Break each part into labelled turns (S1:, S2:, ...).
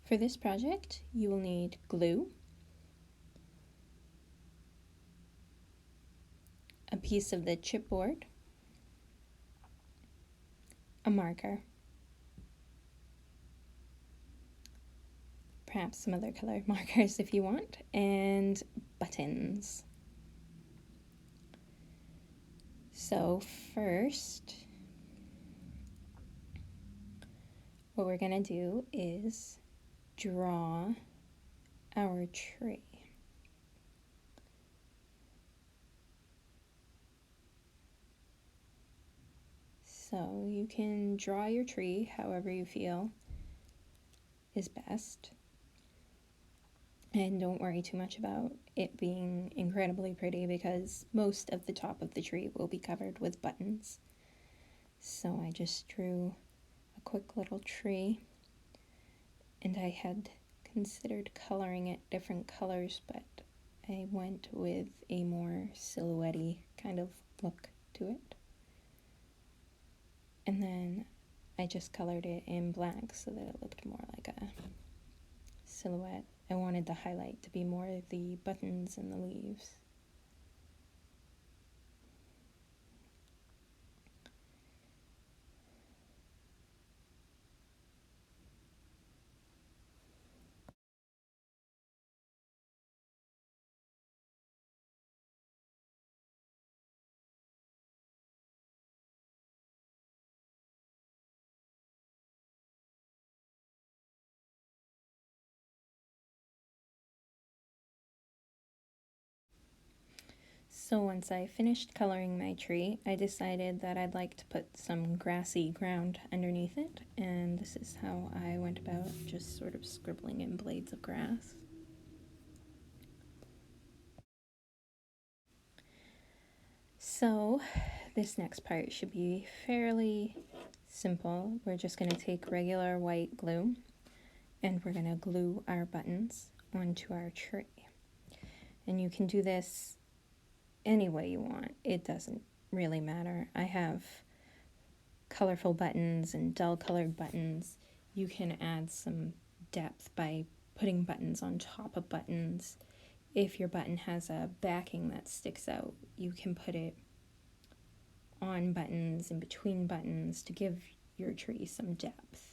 S1: For this project, you will need glue, a piece of the chipboard, a marker, perhaps some other colored markers if you want, and buttons. So first, what we're gonna do is draw our tree. So you can draw your tree however you feel is best. And don't worry too much about it being incredibly pretty because most of the top of the tree will be covered with buttons. So I just drew a quick little tree, and I had considered coloring it different colors, but I went with a more silhouette-y kind of look to it. And then I just colored it in black so that it looked more like a silhouette. I wanted the highlight to be more the buttons and the leaves. So once I finished coloring my tree, I decided that I'd like to put some grassy ground underneath it, and this is how I went about just sort of scribbling in blades of grass. So this next part should be fairly simple. We're just going to take regular white glue and we're going to glue our buttons onto our tree. And you can do this any way you want. It doesn't really matter. I have colorful buttons and dull colored buttons. You can add some depth by putting buttons on top of buttons. If your button has a backing that sticks out, you can put it on buttons and between buttons to give your tree some depth.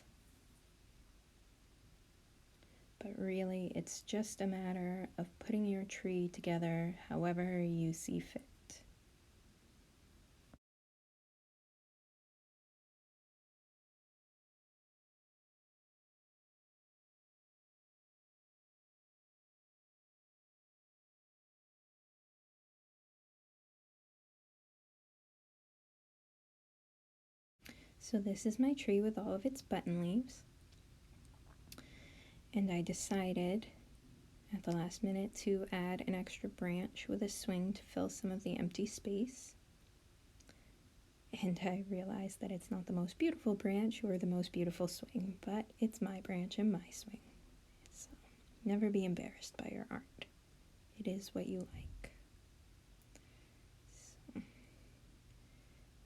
S1: But really, it's just a matter of putting your tree together however you see fit. So this is my tree with all of its button leaves. And I decided at the last minute to add an extra branch with a swing to fill some of the empty space. And I realized that it's not the most beautiful branch or the most beautiful swing, but it's my branch and my swing. So never be embarrassed by your art. It is what you like. So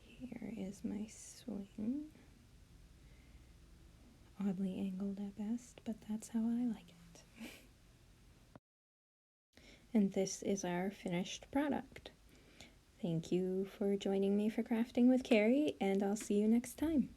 S1: here is my swing. Oddly angled at best, but that's how I like it. And this is our finished product. Thank you for joining me for Crafting with Kerri, and I'll see you next time.